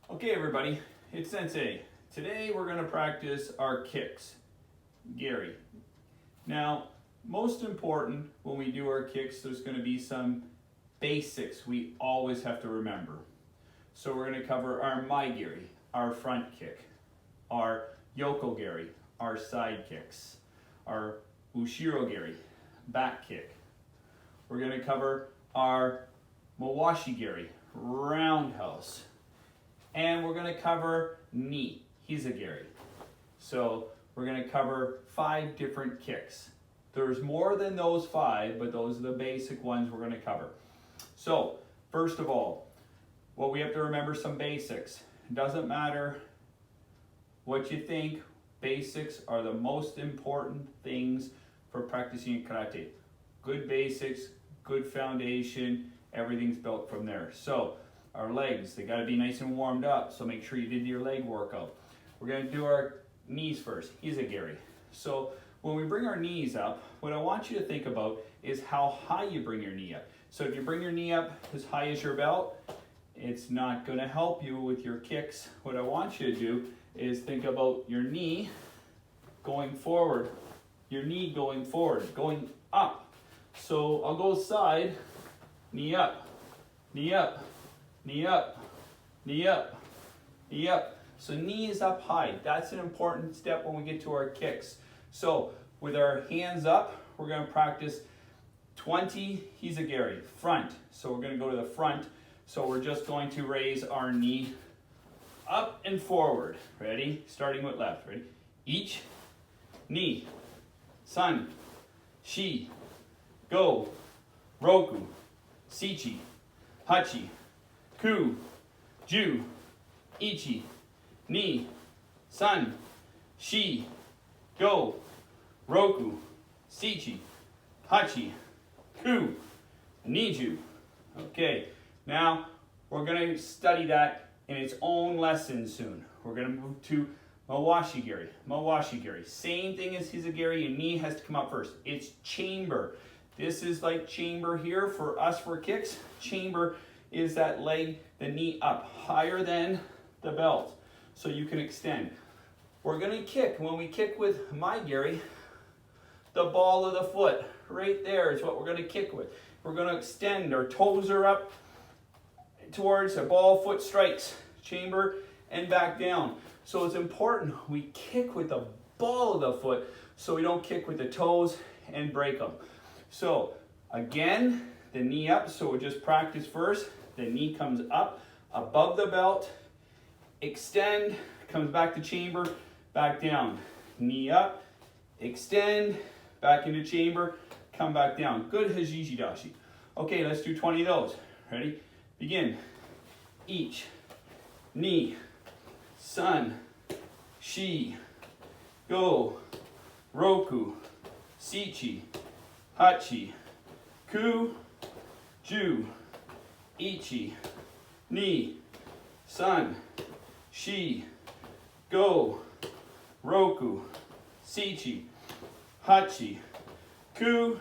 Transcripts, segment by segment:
Okay everybody, it's Sensei. Today we're going to practice our kicks, Geri. Now, most important when we do our kicks, there's going to be some basics we always have to remember. So we're going to cover our Geri, our front kick, our Yoko Geri, our side kicks, our Ushiro Geri, back kick. We're going to cover our Mawashi Geri, roundhouse. And we're going to cover knee, Hiza Geri. So we're going to cover 5 different kicks. There's more than those 5, but those are the basic ones we're going to cover. So first of all, what we have to remember some basics. It doesn't matter what you think, basics are the most important things for practicing karate. Good basics, good foundation, everything's built from there. So our legs, they got to be nice and warmed up, so make sure you did your leg workout. We're going to do our knees first, Hiza Geri. So when we bring our knees up, what I want you to think about is how high you bring your knee up. So if you bring your knee up as high as your belt, it's not going to help you with your kicks. What I want you to do is think about your knee going forward, your knee going forward, going up. So I'll go side, knee up, knee up, knee up, knee up, knee up. So knee is up high. That's an important step when we get to our kicks. So with our hands up, we're going to practice 20 Hiza Geri, front. So we're going to go to the front. So we're just going to raise our knee up and forward. Ready? Starting with left. Ready? Each, knee, sun, shi, go, roku, sichi, hachi, ku, ju, ichi, ni, san, shi, go, roku, sichi, hachi, ku, niju. Okay, now we're going to study that in its own lesson soon. We're going to move to Mawashi Geri. Mawashi Geri. Same thing as Hiza Geri, your knee has to come up first. It's chamber. This is like chamber here for us for kicks. Chamber is that leg, the knee up higher than the belt so you can extend. We're going to kick. When we kick with my Geri, the ball of the foot right there is what we're going to kick with. We're going to extend. Our toes are up towards a ball foot strikes, chamber and back down. So it's important we kick with the ball of the foot so we don't kick with the toes and break them. So again, the knee up, so we'll just practice first. The knee comes up above the belt, extend, comes back to chamber, back down. Knee up, extend, back into chamber, come back down. Good Hajiji Dashi. Okay, let's do 20 of those. Ready? Begin. Each, knee, sun, shi, go, roku, sichi, hachi, ku, ju, ichi, ni, san, shi, go, roku, sichi, hachi, ku,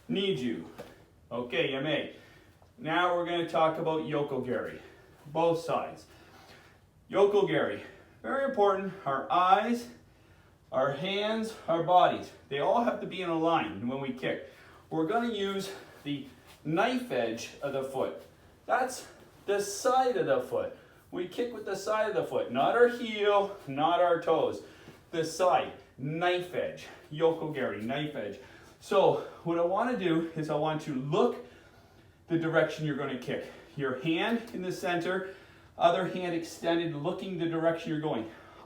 niju. Okay, you may. Now we're going to talk about Yoko Geri, both sides. Yoko Geri, very important. Our eyes, our hands, our bodies, they all have to be in a line when we kick. We're going to use the knife edge of the foot. That's the side of the foot. We kick with the side of the foot, not our heel, not our toes. The side, knife edge, Yoko Geri, knife edge. So what I want to do is I want to look the direction you're going to kick. Your hand in the center, other hand extended, looking the direction you're going.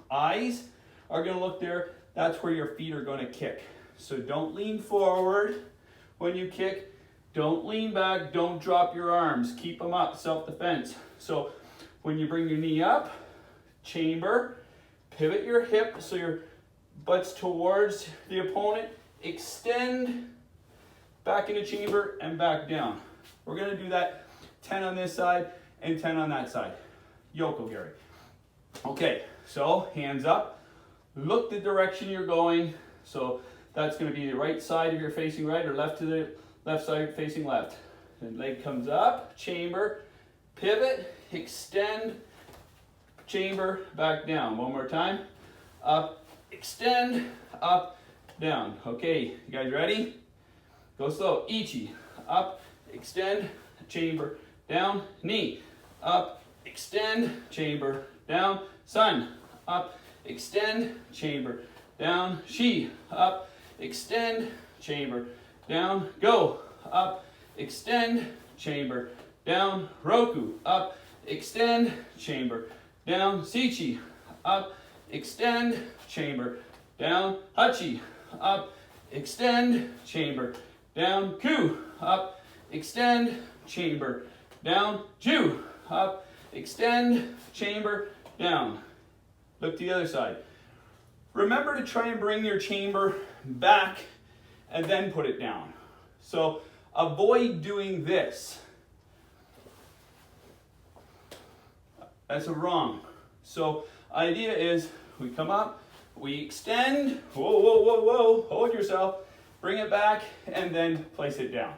Eyes are going to look there. That's where your feet are going to kick. So don't lean forward when you kick. Don't lean back. Don't drop your arms. Keep them up, self-defense. So when you bring your knee up, chamber, pivot your hip so your butt's towards the opponent. Extend back into chamber and back down. We're going to do that 10 on this side and 10 on that side. Yoko Geri. Okay, so hands up. Look the direction you're going. So that's going to be the right side if you're facing right, or left to the left side facing left. And leg comes up, chamber, pivot, extend, chamber, back down. One more time. Up, extend, up, down. Okay, you guys ready? Go slow. Ichi, up, extend, chamber, down, knee, up, extend, chamber, down, sun, up, extend, chamber, down, shi, up, extend, chamber, down, go, up, extend, chamber, down, roku, up, extend, chamber, down, sichi, up, extend, chamber, down, hachi, up, extend, chamber, down, ku, up, extend, chamber, down, ju, up, extend, chamber, down. Look to the other side. Remember to try and bring your chamber back and then put it down. So avoid doing this. That's wrong. So idea is we come up, we extend, whoa, whoa, whoa, whoa, hold yourself, bring it back, and then place it down.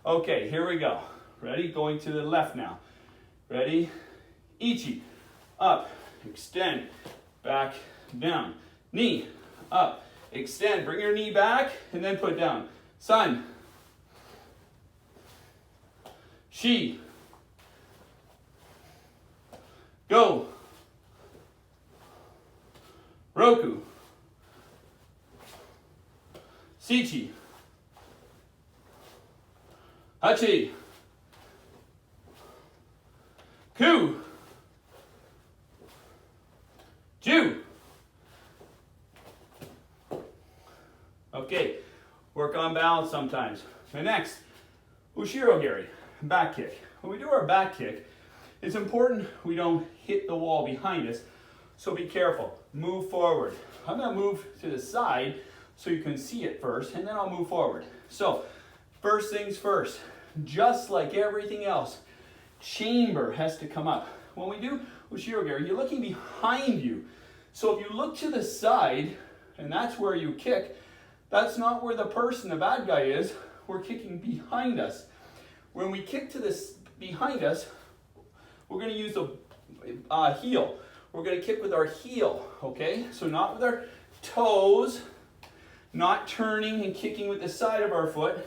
Okay, here we go. Ready? Going to the left now. Ready? Ichi, up, extend, back, down. Knee, up, extend, bring your knee back, and then put down. Sun, shi, go, roku, sichi, hachi, ku, ju. Okay, work on balance sometimes. The next, Ushiro Geri, back kick. When we do our back kick, it's important we don't hit the wall behind us, so be careful. Move forward. I'm going to move to the side so you can see it first, and then I'll move forward. So, first things first, just like everything else, chamber has to come up. When we do Ushiro Geri, you're looking behind you. So if you look to the side, and that's where you kick, that's not where the person, the bad guy is. We're kicking behind us. When we kick to this behind us, we're going to use the heel. We're going to kick with our heel, okay? So not with our toes, not turning and kicking with the side of our foot.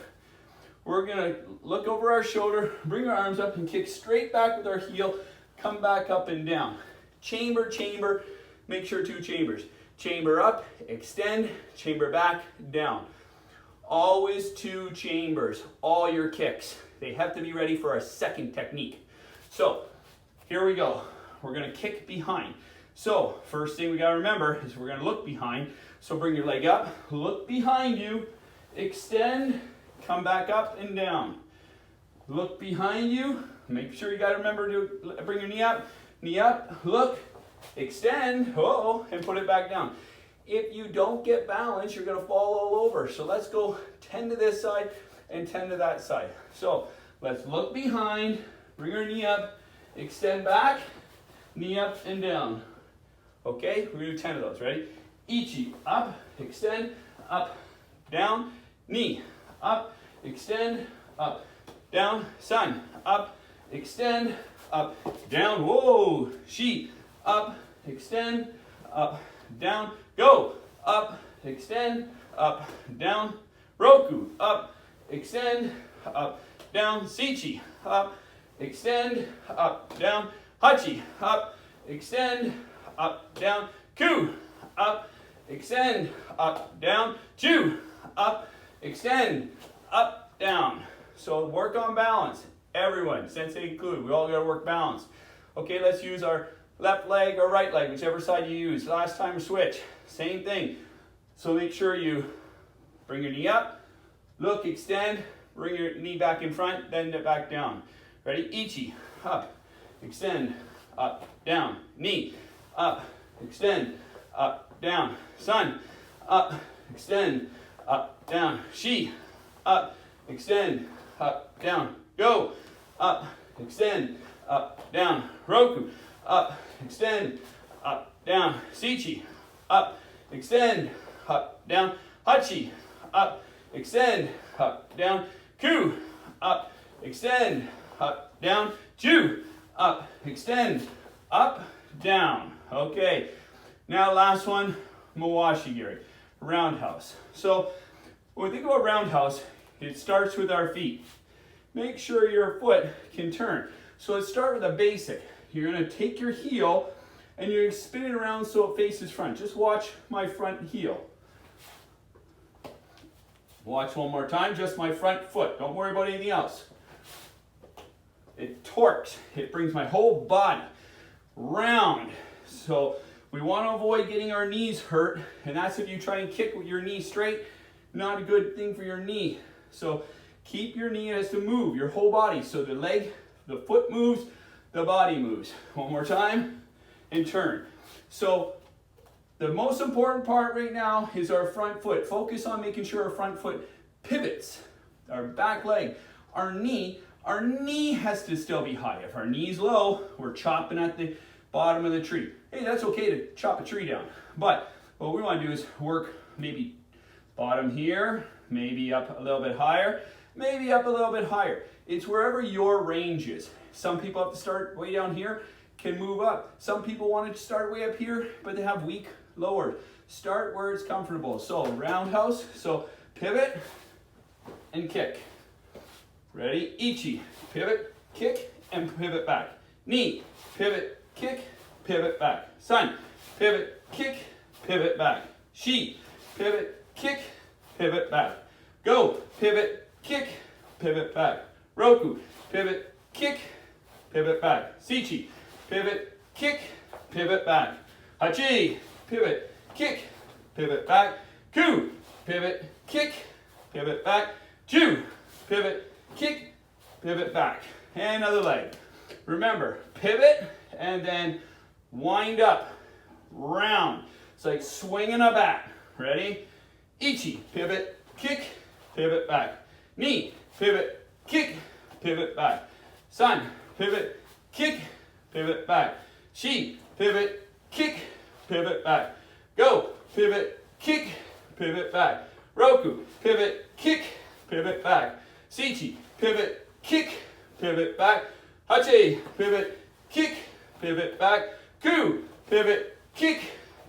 We're going to look over our shoulder, bring our arms up and kick straight back with our heel, come back up and down. Chamber, chamber, make sure 2 chambers. Chamber up, extend, chamber back, down. Always 2 chambers, all your kicks. They have to be ready for our second technique. So, here we go. We're gonna kick behind. So, first thing we gotta remember is we're gonna look behind. So bring your leg up, look behind you, extend, come back up and down. Look behind you, make sure you gotta remember to bring your knee up, look, extend, and put it back down. If you don't get balance, you're going to fall all over. So let's go 10 to this side and 10 to that side. So let's look behind, bring our knee up, extend back, knee up and down. Okay, we're going to do 10 of those. Ready? Ichi, up, extend, up, down, knee, up, extend, up, down, sun, up, extend, up, down, whoa, shi, up, extend, up, down, go, up, extend, up, down, roku, up, extend, up, down, sichi, up, extend, up, down, hachi, up, extend, up, down, ku, up, extend, up, down, ju, up, extend, up, down. So work on balance. Everyone, Sensei included, we all got to work balance. Okay, let's use our left leg or right leg, whichever side you use. Last time switch, same thing. So make sure you bring your knee up, look, extend, bring your knee back in front, then back down. Ready? Ichi, up, extend, up, down, knee, up, extend, up, down, sun, up, extend, up, down, shi, up, extend, up, down, go, up, extend, up, down, roku, up, extend, up, down, sichi, up, extend, up, down, hachi, up, extend, up, down, ku, up, extend, up, down, ju, up, extend, up, down. Okay, now last one, Mawashi Geri, roundhouse. So when we think about roundhouse, it starts with our feet. Make sure your foot can turn. So let's start with a basic. You're gonna take your heel and you're gonna spin it around so it faces front. Just watch my front heel. Watch one more time, just my front foot. Don't worry about anything else. It torques. It brings my whole body round. So we want to avoid getting our knees hurt, and that's if you try and kick with your knee straight. Not a good thing for your knee. So keep your knee as to move your whole body. So the leg, the foot moves, the body moves. One more time, and turn. So the most important part right now is our front foot. Focus on making sure our front foot pivots. Our back leg, our knee has to still be high. If our knee's low, we're chopping at the bottom of the tree. Hey, that's okay to chop a tree down. But what we want to do is work maybe bottom here, maybe up a little bit higher, maybe up a little bit higher. It's wherever your range is. Some people have to start way down here, can move up. Some people want to start way up here, but they have weak lower. Start where it's comfortable. So roundhouse, so pivot and kick. Ready? Ichi, pivot, kick, and pivot back. Knee, pivot, kick, pivot back. Sun, pivot, kick, pivot back. Shi, pivot, kick, pivot back. Go, pivot, kick, pivot back. Roku, pivot, kick, pivot back. Sichi, pivot, kick, pivot back. Hachi, pivot, kick, pivot back. Ku, pivot, kick, pivot back. Ju, pivot, kick, pivot back. And another leg. Remember, pivot and then wind up, round. It's like swinging a bat. Ready? Ichi, pivot, kick, pivot back. Knee, pivot, kick, pivot back. Sun, pivot, kick, pivot back. Shi, pivot, kick, pivot back. Go, pivot, kick, pivot back. Roku, pivot, kick, pivot back. Sichi, pivot, kick, pivot back. Hachi, pivot, kick, pivot back. Ku, pivot, kick,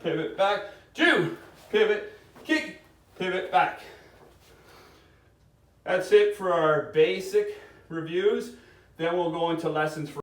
pivot back. Ju, pivot, kick, pivot back. That's it for our basic reviews. Then we'll go into lessons for